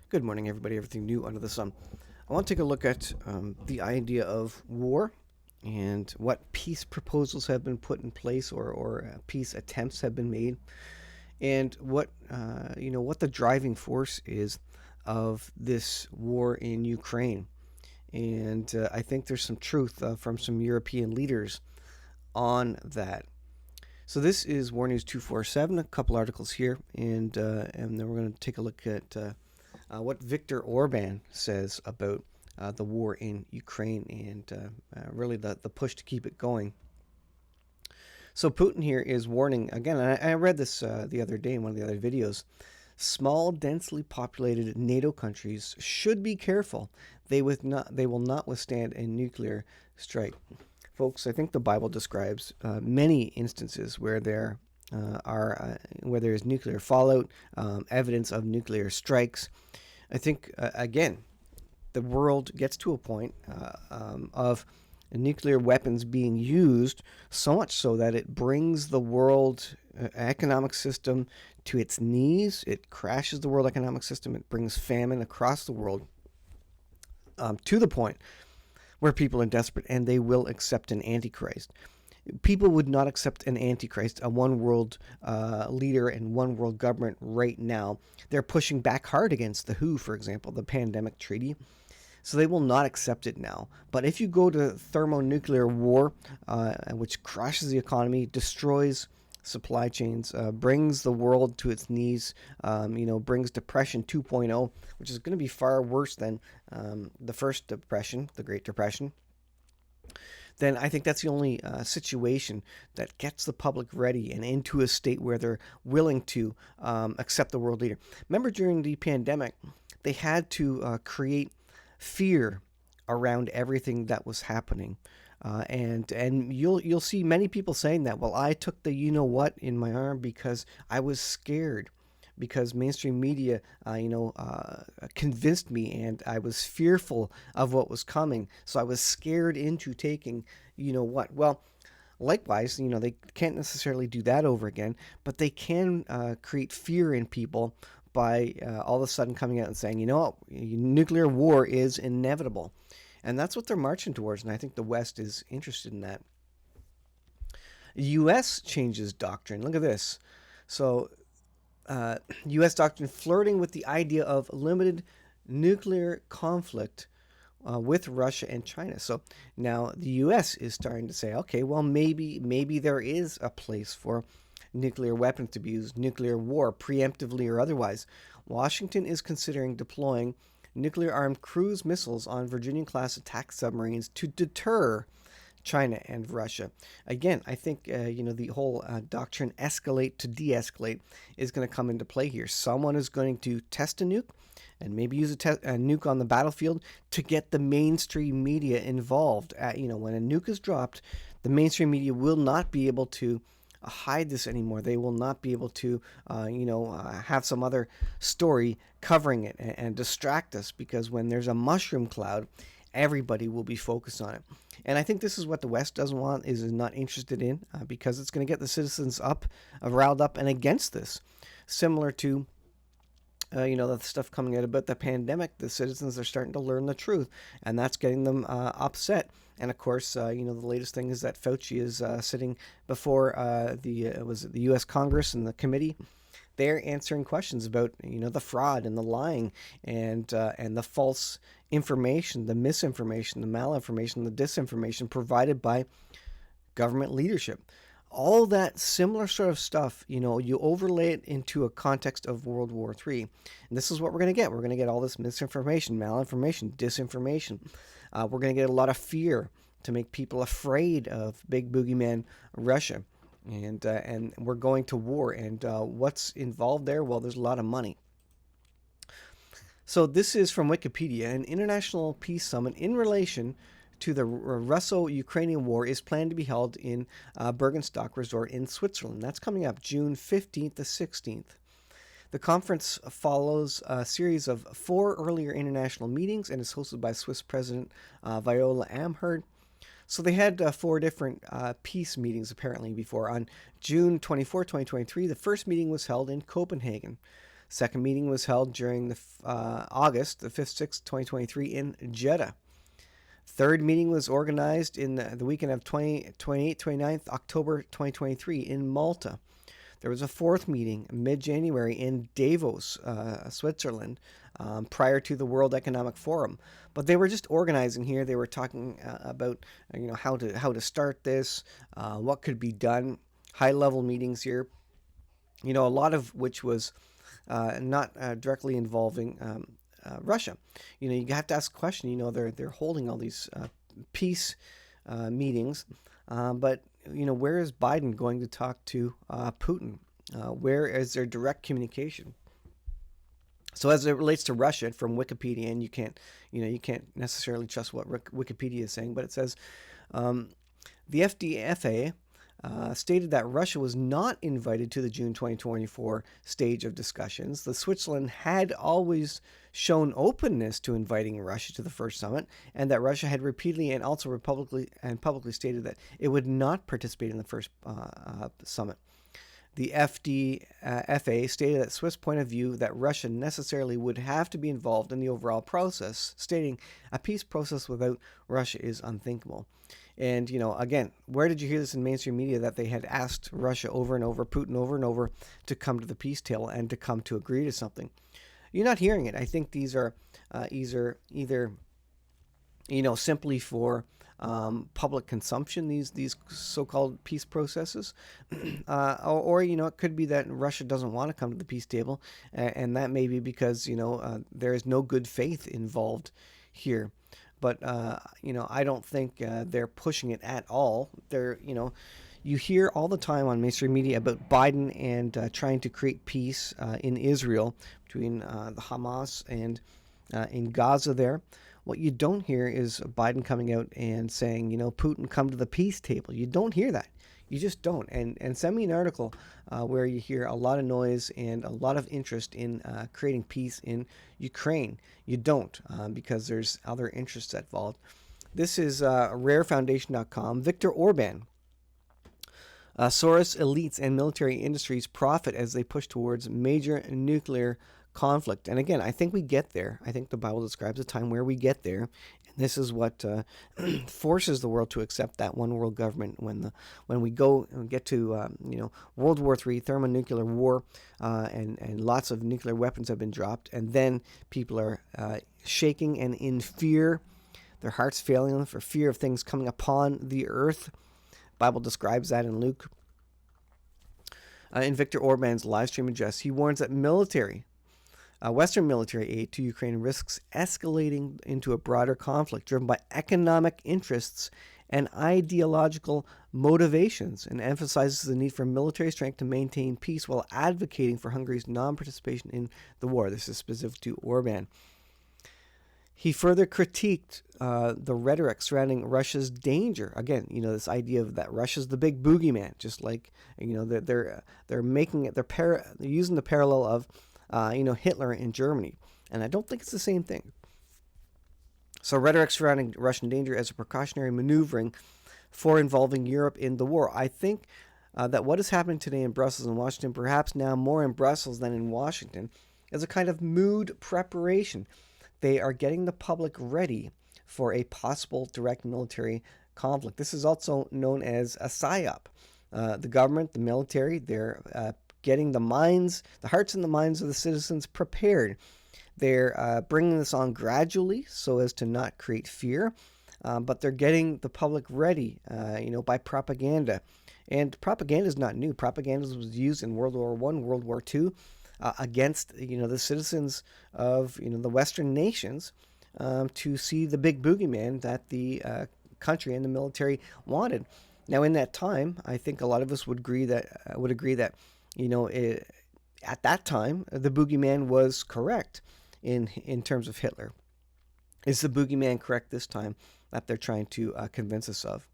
Good morning, everybody. Everything new under the sun. I want to take a look at the idea of war and what peace proposals have been put in place or peace attempts have been made, and what the driving force is of this war in Ukraine. And I think there's some truth from some European leaders on that. So this is War News 247. A couple articles here, and then we're going to take a look at what Viktor Orban says about the war in Ukraine and really the push to keep it going. So Putin here is warning again. And I read this the other day in one of the other videos. Small, densely populated NATO countries should be careful. They will not withstand a nuclear strike. Folks, I think the Bible describes many instances where there where there is nuclear fallout, evidence of nuclear strikes. I think again, the world gets to a point of nuclear weapons being used, so much so that it brings the world economic system to its knees. It crashes the world economic system. It brings famine across the world to the point where people are desperate and they will accept an antichrist. People would not accept an antichrist, a one world leader and one world government right now. They're pushing back hard against the WHO, for example, the pandemic treaty. So they will not accept it now. But if you go to thermonuclear war, which crashes the economy, destroys supply chains, brings the world to its knees, brings Depression 2.0, which is going to be far worse than the first depression, the Great Depression, then I think that's the only situation that gets the public ready and into a state where they're willing to accept the world leader. Remember during the pandemic, they had to create fear around everything that was happening. And you'll see many people saying that. Well, I took the you know what in my arm because I was scared, because mainstream media, convinced me, and I was fearful of what was coming. So I was scared into taking you know what. Well, likewise, they can't necessarily do that over again, but they can create fear in people by all of a sudden coming out and saying, nuclear war is inevitable. And that's what they're marching towards, and I think the West is interested in that. U.S. changes doctrine. Look at this. So, U.S. doctrine flirting with the idea of limited nuclear conflict with Russia and China. So now the U.S. is starting to say, okay, well, maybe there is a place for nuclear weapons to be used, nuclear war, preemptively or otherwise. Washington is considering deploying nuclear-armed cruise missiles on Virginia-class attack submarines to deter China and Russia. Again, I think the whole doctrine escalate to de-escalate is going to come into play here. Someone is going to test a nuke and maybe use a nuke on the battlefield to get the mainstream media involved. When a nuke is dropped, the mainstream media will not be able to hide this anymore. They will not be able to, have some other story covering it and distract us, because when there's a mushroom cloud, everybody will be focused on it. And I think this is what the West doesn't want, is not interested in, because it's going to get the citizens riled up and against this. Similar to the stuff coming out about the pandemic, the citizens are starting to learn the truth, and that's getting them upset. And of course, the latest thing is that Fauci is sitting before the U.S. Congress and the committee. They're answering questions about the fraud and the lying and the false information, the misinformation, the malinformation, the disinformation provided by government leadership. All that similar sort of stuff, you overlay it into a context of World War III. And this is what we're going to get. We're going to get all this misinformation, malinformation, disinformation. We're going to get a lot of fear to make people afraid of big boogeyman Russia. And we're going to war. And what's involved there? Well, there's a lot of money. So this is from Wikipedia. An international peace summit in relation to the Russo-Ukrainian war is planned to be held in Bergenstock Resort in Switzerland. That's coming up June 15th to 16th. The conference follows a series of 4 earlier international meetings and is hosted by Swiss President Viola Amherd. So they had 4 different peace meetings apparently before. On June 24, 2023, the first meeting was held in Copenhagen. Second meeting was held during August the 5th, 6th, 2023 in Jeddah. Third meeting was organized in the weekend of 28th, 29th October 2023 in Malta. There was a fourth meeting mid-January in Davos, Switzerland, prior to the World Economic Forum. But they were just organizing here. They were talking about how to start this, what could be done. High-level meetings here. A lot of which was not directly involving Russia. You have to ask a question. They're holding all these peace meetings, but where is Biden going to talk to Putin? Where is there direct communication? So as it relates to Russia, from Wikipedia, and you can't necessarily trust what Wikipedia is saying, but it says the FDFA stated that Russia was not invited to the June 2024 stage of discussions. The Switzerland had always shown openness to inviting Russia to the first summit, and that Russia had repeatedly and also publicly stated that it would not participate in the first summit. The FDFA stated that Swiss point of view that Russia necessarily would have to be involved in the overall process, stating a peace process without Russia is unthinkable. And, again, where did you hear this in mainstream media that they had asked Russia over and over, Putin over and over, to come to the peace table and to come to agree to something? You're not hearing it. I think these are either simply for public consumption, these so-called peace processes, or it could be that Russia doesn't want to come to the peace table, and that may be because there is no good faith involved here. But I don't think they're pushing it at all. You hear all the time on mainstream media about Biden and trying to create peace in Israel between the Hamas and in Gaza there. What you don't hear is Biden coming out and saying, Putin, come to the peace table. You don't hear that. You just don't. And send me an article where you hear a lot of noise and a lot of interest in creating peace in Ukraine. You don't, because there's other interests involved. This is rarefoundation.com. Viktor Orban. Soros elites and military industries profit as they push towards major nuclear conflict. And again, I think we get there. I think the Bible describes a time where we get there. And this is what forces the world to accept that one world government. When we go and get to World War III, thermonuclear war, and lots of nuclear weapons have been dropped, and then people are shaking and in fear, their hearts failing them for fear of things coming upon the earth. Bible describes that in Luke. In Viktor Orban's live stream address, he warns that Western military aid to Ukraine risks escalating into a broader conflict driven by economic interests and ideological motivations, and emphasizes the need for military strength to maintain peace while advocating for Hungary's non-participation in the war. This is specific to Orban. He further critiqued the rhetoric surrounding Russia's danger. Again, this idea of that Russia's the big boogeyman, just like they're making it. They're using the parallel of Hitler in Germany, and I don't think it's the same thing. So rhetoric surrounding Russian danger as a precautionary maneuvering for involving Europe in the war. I think that what is happening today in Brussels and Washington, perhaps now more in Brussels than in Washington, is a kind of mood preparation. They are getting the public ready for a possible direct military conflict. This is also known as a PSYOP. The government, the military, they're getting the hearts and the minds of the citizens prepared. They're bringing this on gradually so as to not create fear, but they're getting the public ready, by propaganda. And propaganda is not new. Propaganda was used in World War I, World War II, against the citizens of the Western nations to see the big boogeyman that the country and the military wanted. Now, in that time, I think a lot of us would agree that at that time the boogeyman was correct in terms of Hitler. Is the boogeyman correct this time that they're trying to convince us of?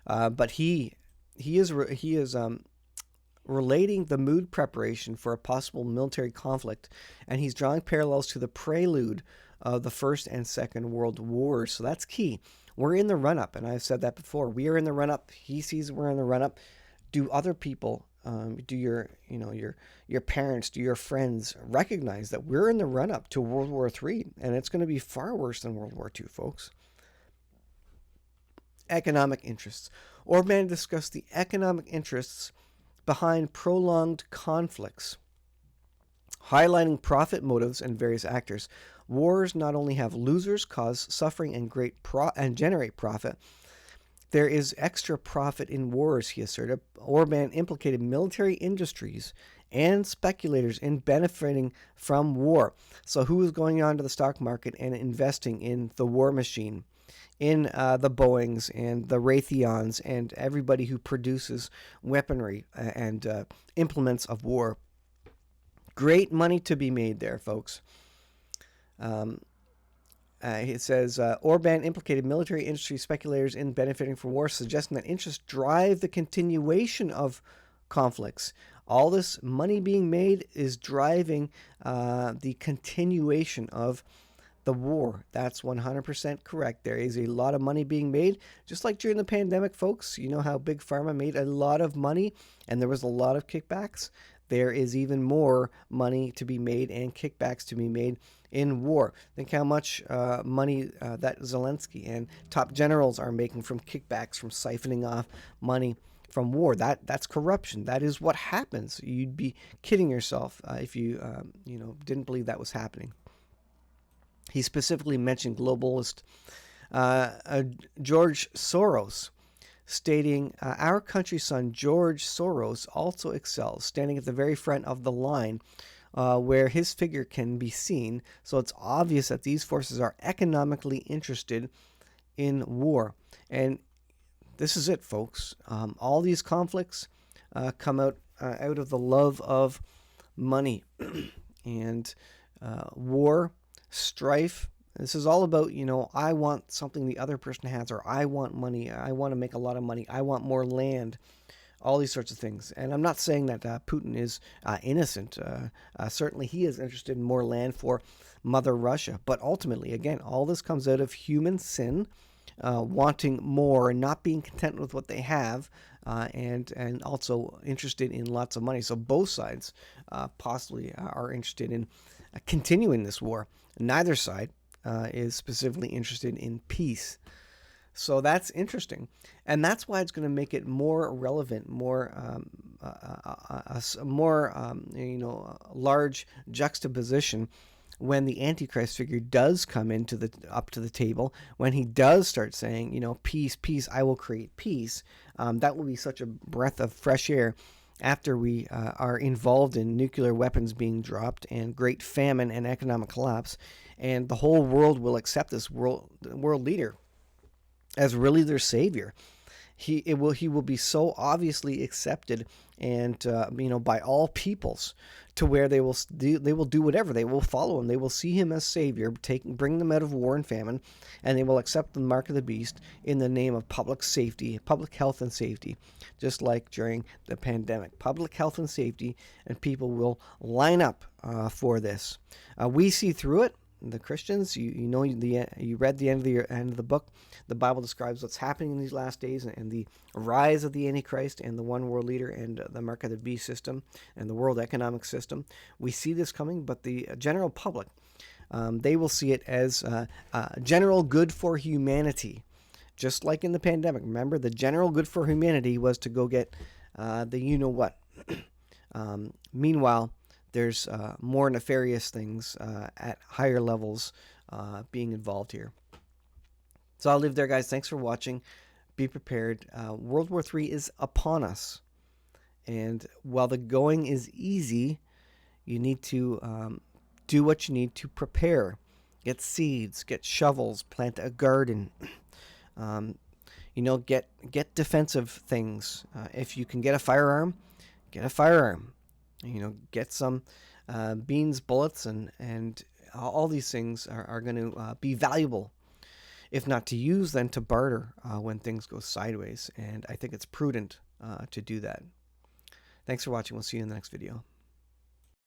But he is relating the mood preparation for a possible military conflict, and he's drawing parallels to the prelude of the First and Second World Wars. So that's key. We're in the run-up, and I've said that before. We are in the run-up. He sees we're in the run-up. Do other people do your parents, do your friends recognize that we're in the run up to World War III, and it's going to be far worse than World War II, folks? Economic interests. Orban discussed the economic interests behind prolonged conflicts, highlighting profit motives and various actors. Wars not only have losers, cause suffering, and generate profit. There is extra profit in wars, he asserted. Orban implicated military industries and speculators in benefiting from war. So who is going onto the stock market and investing in the war machine, in the Boeings and the Raytheons and everybody who produces weaponry and implements of war? Great money to be made there, folks. It says Orban implicated military industry speculators in benefiting from war, suggesting that interests drive the continuation of conflicts. All this money being made is driving the continuation of the war. That's 100% correct. There is a lot of money being made, just like during the pandemic, folks. You know how Big Pharma made a lot of money and there was a lot of kickbacks? There is even more money to be made and kickbacks to be made in war. Think how much money that Zelensky and top generals are making from kickbacks, from siphoning off money from war. That's corruption. That is what happens. You'd be kidding yourself if you didn't believe that was happening. He specifically mentioned globalist George Soros, stating, our country's son, George Soros, also excels, standing at the very front of the line where his figure can be seen. So it's obvious that these forces are economically interested in war. And this is it, folks. All these conflicts come out of the love of money and war, strife. This is all about, I want something the other person has, or I want money, I want to make a lot of money, I want more land, all these sorts of things. And I'm not saying that Putin is innocent. Certainly he is interested in more land for Mother Russia. But ultimately, again, all this comes out of human sin, wanting more and not being content with what they have, and also interested in lots of money. So both sides possibly are interested in continuing this war. Neither side is specifically interested in peace. So that's interesting. And that's why it's going to make it more relevant, more large juxtaposition when the Antichrist figure does come up to the table, when he does start saying, peace, peace, I will create peace. That will be such a breath of fresh air after we are involved in nuclear weapons being dropped and great famine and economic collapse. And the whole world will accept this world leader as really their savior. He will be so obviously accepted and by all peoples, to where they will do whatever. They will follow him. They will see him as savior, bring them out of war and famine, and they will accept the mark of the beast in the name of public safety, public health and safety, just like during the pandemic. Public health and safety, and people will line up for this. We see through it. The Christians, you read the end of the book. The Bible describes what's happening in these last days and the rise of the Antichrist and the one world leader and the mark of the beast system and the world economic system. We see this coming, but the general public, they will see it as general good for humanity, just like in the pandemic. Remember, the general good for humanity was to go get the you-know-what. Meanwhile, there's more nefarious things at higher levels being involved here. So I'll leave there, guys. Thanks for watching. Be prepared. World War III is upon us. And while the going is easy, you need to do what you need to prepare. Get seeds, get shovels, plant a garden. Get defensive things. If you can get a firearm, get a firearm. Get some beans, bullets, and all these things are going to be valuable. If not to use, then to barter when things go sideways. And I think it's prudent to do that. Thanks for watching. We'll see you in the next video.